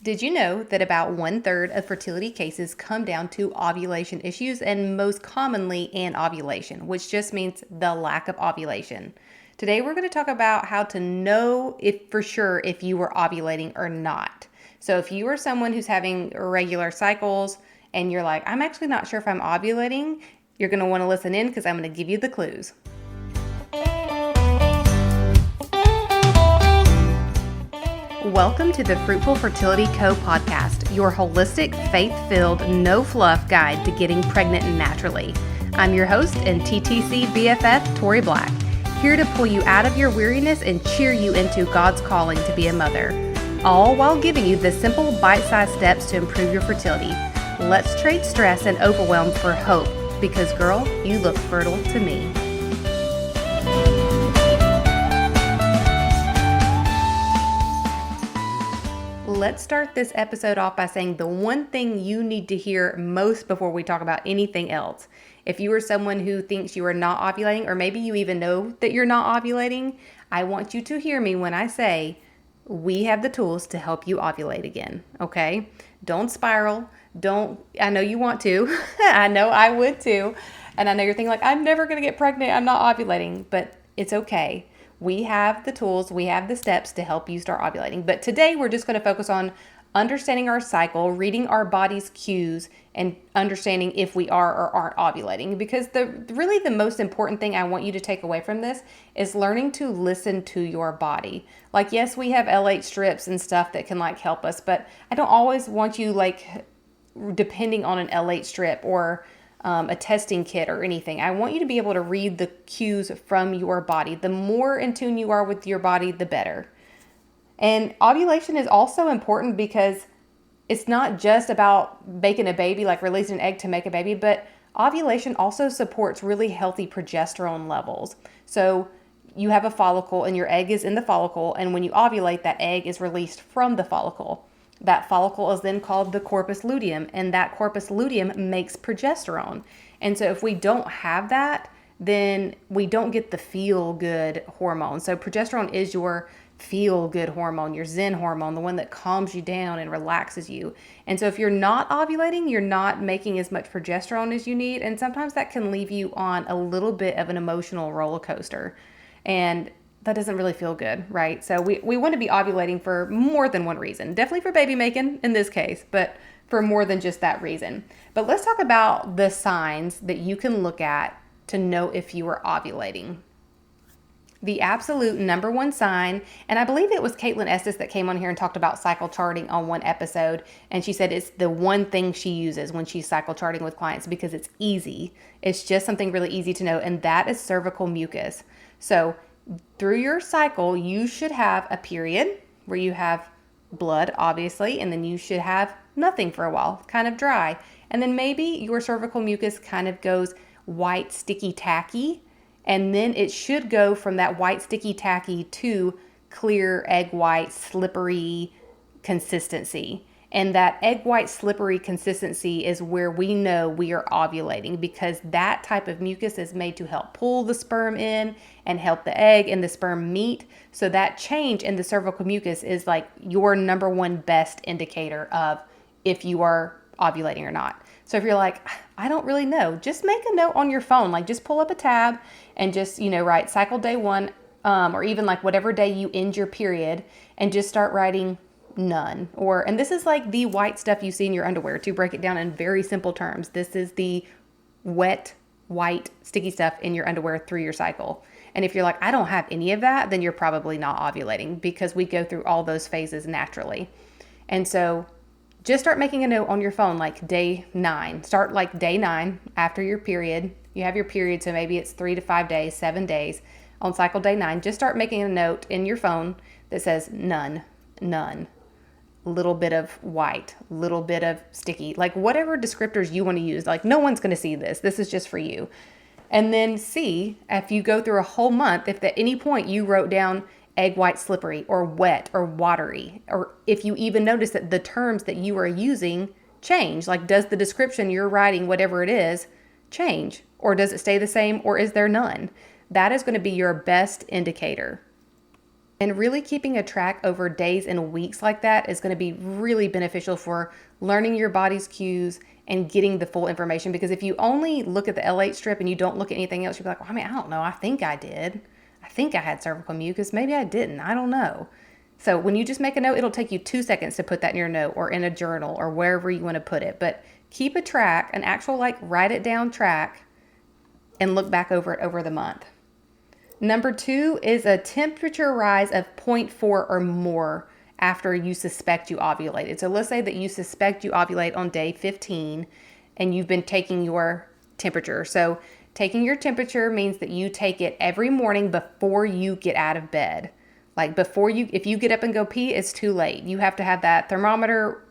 Did you know that about 1/3 of fertility cases come down to ovulation issues, and most commonly anovulation, which just means the lack of ovulation? Today we're going to talk about how to know if for sure if you are ovulating or not. So if you are someone who's having irregular cycles and you're like, I'm actually not sure if I'm ovulating, you're going to want to listen in because I'm going to give you the clues. Welcome to the Fruitful Fertility Co. podcast, your holistic, faith-filled, no-fluff guide to getting pregnant naturally. I'm your host and TTC BFF, Tori Black, here to pull you out of your weariness and cheer you into God's calling to be a mother, all while giving you the simple, bite-sized steps to improve your fertility. Let's trade stress and overwhelm for hope, because girl, you look fertile to me. Let's start this episode off by saying the one thing you need to hear most before we talk about anything else. If you are someone who thinks you are not ovulating, or maybe you even know that you're not ovulating, I want you to hear me when I say we have the tools to help you ovulate again, okay? Don't spiral. I know you want to. I know I would too. And I know you're thinking like, I'm never going to get pregnant. I'm not ovulating, but it's okay. We have the tools, we have the steps to help you start ovulating. But today we're just going to focus on understanding our cycle, reading our body's cues, and understanding if we are or aren't ovulating. Because really the most important thing I want you to take away from this is learning to listen to your body. Like, yes, we have LH strips and stuff that can like help us, but I don't always want you like depending on an LH strip or a testing kit or anything. I want you to be able to read the cues from your body. The more in tune you are with your body, the better. And ovulation is also important because it's not just about making a baby, like releasing an egg to make a baby, but ovulation also supports really healthy progesterone levels. So you have a follicle and your egg is in the follicle, and when you ovulate, that egg is released from the follicle. That follicle is then called the corpus luteum, and that corpus luteum makes progesterone. And so if we don't have that, then we don't get the feel-good hormone. So progesterone is your feel-good hormone, your zen hormone, the one that calms you down and relaxes you. And so if you're not ovulating, you're not making as much progesterone as you need, and sometimes that can leave you on a little bit of an emotional roller coaster. And that doesn't really feel good, right? So we want to be ovulating for more than one reason. Definitely for baby making in this case, but for more than just that reason. But let's talk about the signs that you can look at to know if you are ovulating. The absolute number one sign, and I believe it was Caitlin Estes that came on here and talked about cycle charting on one episode, and she said it's the one thing she uses when she's cycle charting with clients because it's easy. It's just something really easy to know, and that is cervical mucus. So through your cycle, you should have a period where you have blood, obviously, and then you should have nothing for a while, kind of dry. And then maybe your cervical mucus kind of goes white, sticky, tacky, and then it should go from that white, sticky, tacky to clear, egg white, slippery consistency. And that egg white, slippery consistency is where we know we are ovulating, because that type of mucus is made to help pull the sperm in and help the egg and the sperm meet. So that change in the cervical mucus is like your number one best indicator of if you are ovulating or not. So if you're like, I don't really know, just make a note on your phone. Like just pull up a tab and just, write cycle day 1, or even like whatever day you end your period, and just start writing none. And this is like the white stuff you see in your underwear, to break it down in very simple terms. This is the wet, white, sticky stuff in your underwear through your cycle. And if you're like, I don't have any of that, then you're probably not ovulating, because we go through all those phases naturally. And so just start making a note on your phone, like day 9. Start like day 9 after your period. You have your period, so maybe it's 3 to 5 days, 7 days. On cycle day 9, just start making a note in your phone that says none, little bit of white, little bit of sticky, like whatever descriptors you want to use. Like no one's going to see this. This is just for you. And then see if you go through a whole month, if at any point you wrote down egg white, slippery, or wet, or watery, or if you even notice that the terms that you are using change. Like, does the description you're writing, whatever it is, change? Or does it stay the same, or is there none? That is going to be your best indicator. And really keeping a track over days and weeks like that is going to be really beneficial for learning your body's cues and getting the full information. Because if you only look at the LH strip and you don't look at anything else, you'll be like, well, I mean, I don't know. I think I did. I think I had cervical mucus. Maybe I didn't. I don't know. So when you just make a note, it'll take you 2 seconds to put that in your note or in a journal or wherever you want to put it. But keep a track, an actual write it down track, and look back over it over the month. Number 2 is a temperature rise of 0.4 or more after you suspect you ovulated. So let's say that you suspect you ovulate on day 15 and you've been taking your temperature. So taking your temperature means that you take it every morning before you get out of bed. If you get up and go pee, it's too late. You have to have that thermometer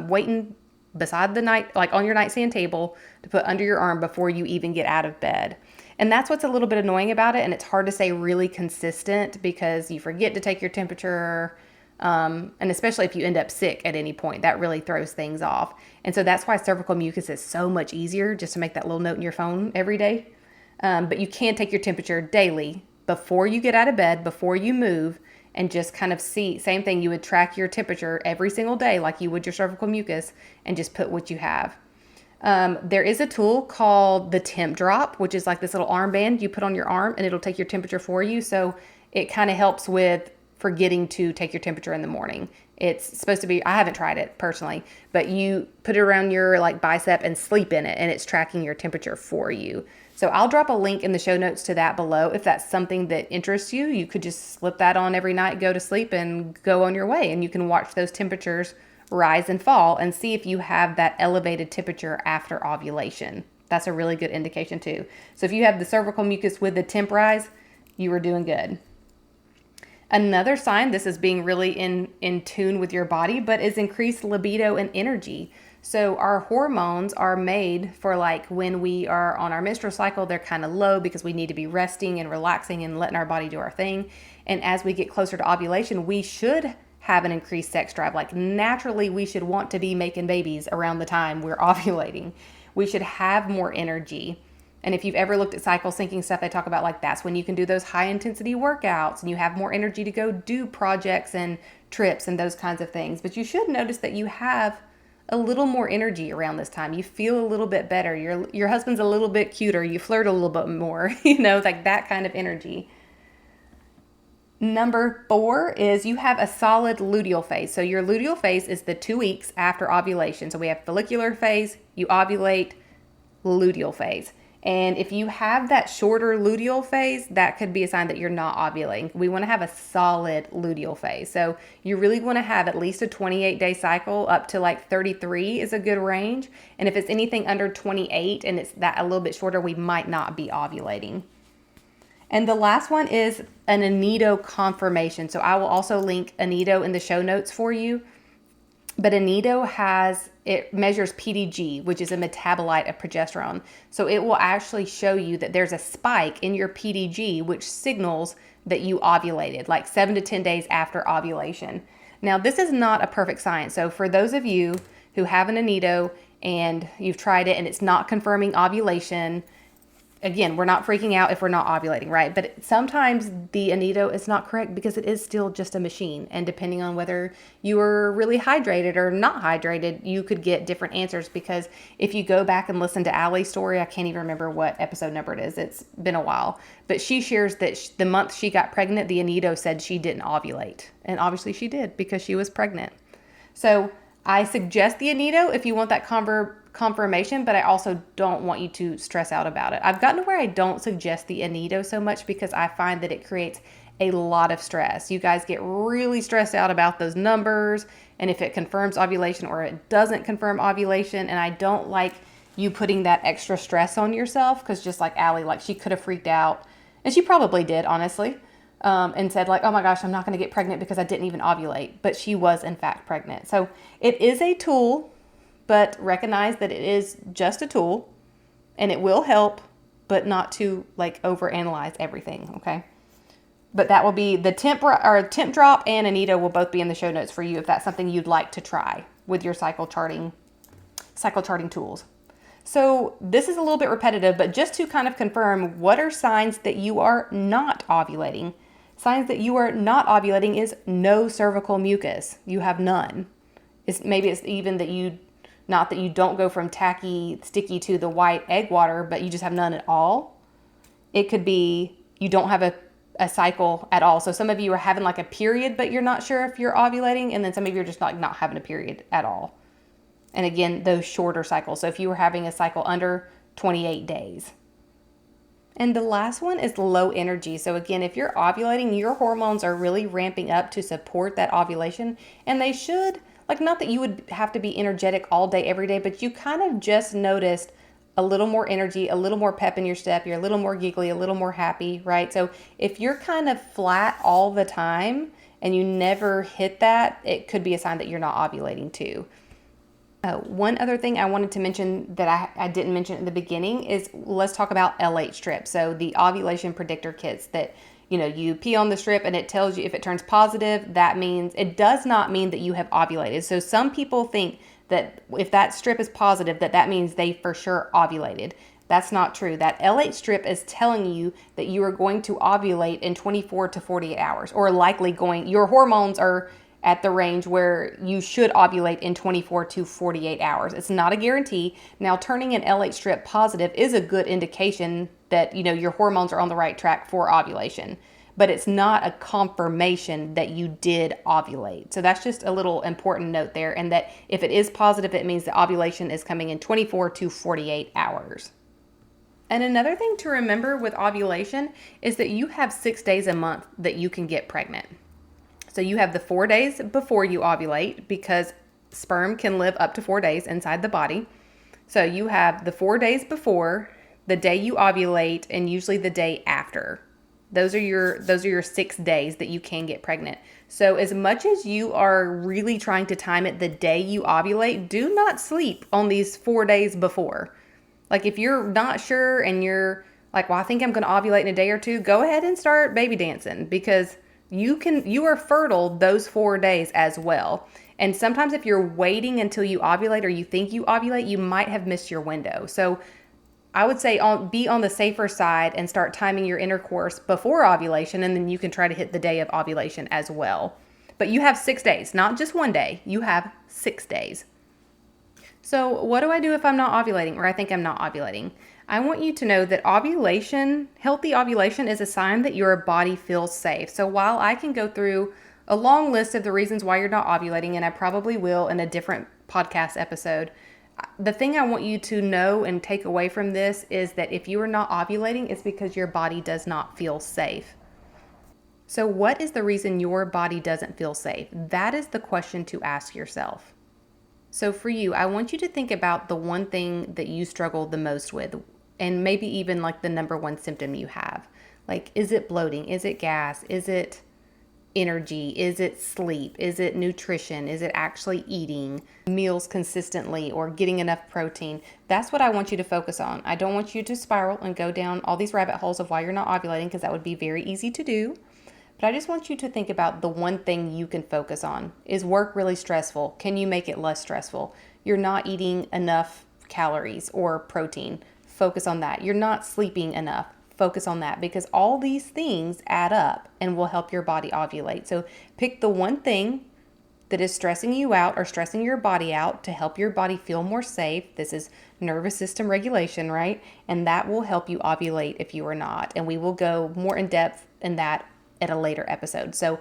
waiting beside on your nightstand table to put under your arm before you even get out of bed. And that's what's a little bit annoying about it. And it's hard to stay really consistent because you forget to take your temperature. And especially if you end up sick at any point, that really throws things off. And so that's why cervical mucus is so much easier, just to make that little note in your phone every day. But you can take your temperature daily before you get out of bed, before you move, and just kind of see, same thing, you would track your temperature every single day like you would your cervical mucus and just put what you have. There is a tool called the temp drop, which is like this little armband you put on your arm and it'll take your temperature for you. So it kind of helps with forgetting to take your temperature in the morning. It's supposed to be, I haven't tried it personally, but you put it around your bicep and sleep in it and it's tracking your temperature for you. So I'll drop a link in the show notes to that below. If that's something that interests you, you could just slip that on every night, go to sleep and go on your way. And you can watch those temperatures rise and fall and see if you have that elevated temperature after ovulation. That's a really good indication too. So if you have the cervical mucus with the temp rise, you are doing good. Another sign, this is being really in tune with your body, but is increased libido and energy. So our hormones are made for when we are on our menstrual cycle, they're kind of low because we need to be resting and relaxing and letting our body do our thing. And as we get closer to ovulation, we should have an increased sex drive. Naturally, we should want to be making babies around the time we're ovulating. We should have more energy. And if you've ever looked at cycle syncing stuff, they talk about that's when you can do those high intensity workouts and you have more energy to go do projects and trips and those kinds of things. But you should notice that you have a little more energy around this time. You feel a little bit better. Your husband's a little bit cuter. You flirt a little bit more, that kind of energy. Number 4 is you have a solid luteal phase. So your luteal phase is the 2 weeks after ovulation. So we have follicular phase, you ovulate, luteal phase. And if you have that shorter luteal phase, that could be a sign that you're not ovulating. We want to have a solid luteal phase. So you really want to have at least a 28-day cycle. Up to 33 is a good range. And if it's anything under 28 and it's that a little bit shorter, we might not be ovulating. And the last one is an aneto confirmation. So I will also link aneto in the show notes for you. But aneto it measures PDG, which is a metabolite of progesterone. So it will actually show you that there's a spike in your PDG, which signals that you ovulated, 7 to 10 days after ovulation. Now, this is not a perfect science. So for those of you who have an aneto and you've tried it and it's not confirming ovulation, again, we're not freaking out if we're not ovulating, right? But sometimes the aneto is not correct because it is still just a machine. And depending on whether you are really hydrated or not hydrated, you could get different answers. Because if you go back and listen to Allie's story, I can't even remember what episode number it is. It's been a while. But she shares that the month she got pregnant, the aneto said she didn't ovulate. And obviously she did because she was pregnant. So I suggest the aneto if you want that confirmation, but I also don't want you to stress out about it. I've gotten to where I don't suggest the aneto so much because I find that it creates a lot of stress. You guys get really stressed out about those numbers and if it confirms ovulation or it doesn't confirm ovulation. And I don't like you putting that extra stress on yourself because just like Allie, she could have freaked out, and she probably did, honestly, and said oh my gosh, I'm not going to get pregnant because I didn't even ovulate. But she was in fact pregnant. So it is a tool, but recognize that it is just a tool and it will help, but not to overanalyze everything. Okay. But that will be the temp drop and aneto will both be in the show notes for you if that's something you'd like to try with your cycle charting tools. So this is a little bit repetitive, but just to kind of confirm, what are signs that you are not ovulating? Signs that you are not ovulating is no cervical mucus. You have none. Maybe it's even that not that you don't go from tacky, sticky to the white egg water, but you just have none at all. It could be you don't have a cycle at all. So some of you are having like a period, but you're not sure if you're ovulating. And then some of you are just like not having a period at all. And again, those shorter cycles. So if you were having a cycle under 28 days. And the last one is low energy. So again, if you're ovulating, your hormones are really ramping up to support that ovulation. And they should, like, not that you would have to be energetic all day, every day, but you kind of just noticed a little more energy, a little more pep in your step. You're a little more giggly, a little more happy, right? So if you're kind of flat all the time and you never hit that, it could be a sign that you're not ovulating too. One other thing I wanted to mention that I didn't mention at the beginning is let's talk about LH strips. So the ovulation predictor kits that, you pee on the strip and it tells you if it turns positive, it does not mean that you have ovulated. So some people think that if that strip is positive, that means they for sure ovulated. That's not true. That LH strip is telling you that you are going to ovulate in 24 to 48 hours, or likely your hormones are at the range where you should ovulate in 24 to 48 hours. It's not a guarantee. Now, turning an LH strip positive is a good indication that, your hormones are on the right track for ovulation, but it's not a confirmation that you did ovulate. So that's just a little important note there. And that if it is positive, it means the ovulation is coming in 24 to 48 hours. And another thing to remember with ovulation is that you have 6 days a month that you can get pregnant. So you have the 4 days before you ovulate, because sperm can live up to 4 days inside the body. So you have the 4 days before, the day you ovulate, and usually the day after. Those are your 6 days that you can get pregnant. So as much as you are really trying to time it the day you ovulate, do not sleep on these 4 days before. Like if you're not sure and you're like, well, I think I'm going to ovulate in a day or two, go ahead and start baby dancing, because you are fertile those 4 days as well. And sometimes if you're waiting until you ovulate or you think you ovulate, you might have missed your window. So I would say be on the safer side and start timing your intercourse before ovulation, and then you can try to hit the day of ovulation as well. But you have 6 days, not just 1 day. You have 6 days. So what do I do if I'm not ovulating, or I think I'm not ovulating? I want you to know that healthy ovulation is a sign that your body feels safe. So while I can go through a long list of the reasons why you're not ovulating, and I probably will in a different podcast episode, the thing I want you to know and take away from this is that if you are not ovulating, it's because your body does not feel safe. So what is the reason your body doesn't feel safe? That is the question to ask yourself. So for you, I want you to think about the one thing that you struggle the most with, and maybe even like the number one symptom you have. Like, is it bloating? Is it gas? Is it energy? Is it sleep? Is it nutrition? Is it actually eating meals consistently or getting enough protein? That's what I want you to focus on. I don't want you to spiral and go down all these rabbit holes of why you're not ovulating, because that would be very easy to do. But I just want you to think about the one thing you can focus on. Is work really stressful? Can you make it less stressful? You're not eating enough calories or protein. Focus on that. You're not sleeping enough. Focus on that, because all these things add up and will help your body ovulate. So pick the one thing that is stressing you out or stressing your body out to help your body feel more safe. This is nervous system regulation, right? And that will help you ovulate if you are not. And we will go more in depth in that at a later episode. So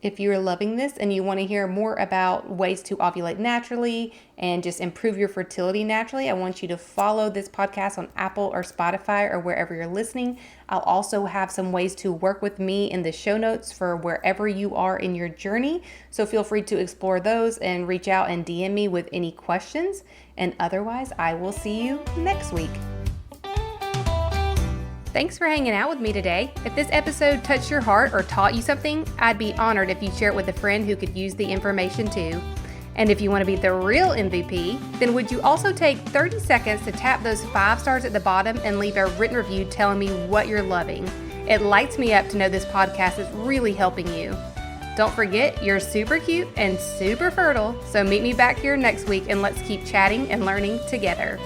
if you're loving this and you want to hear more about ways to ovulate naturally and just improve your fertility naturally, I want you to follow this podcast on Apple or Spotify or wherever you're listening. I'll also have some ways to work with me in the show notes for wherever you are in your journey. So feel free to explore those and reach out and DM me with any questions. And otherwise, I will see you next week. Thanks for hanging out with me today. If this episode touched your heart or taught you something, I'd be honored if you share it with a friend who could use the information too. And if you want to be the real MVP, then would you also take 30 seconds to tap those 5 stars at the bottom and leave a written review telling me what you're loving? It lights me up to know this podcast is really helping you. Don't forget, you're super cute and super fertile, so meet me back here next week and let's keep chatting and learning together.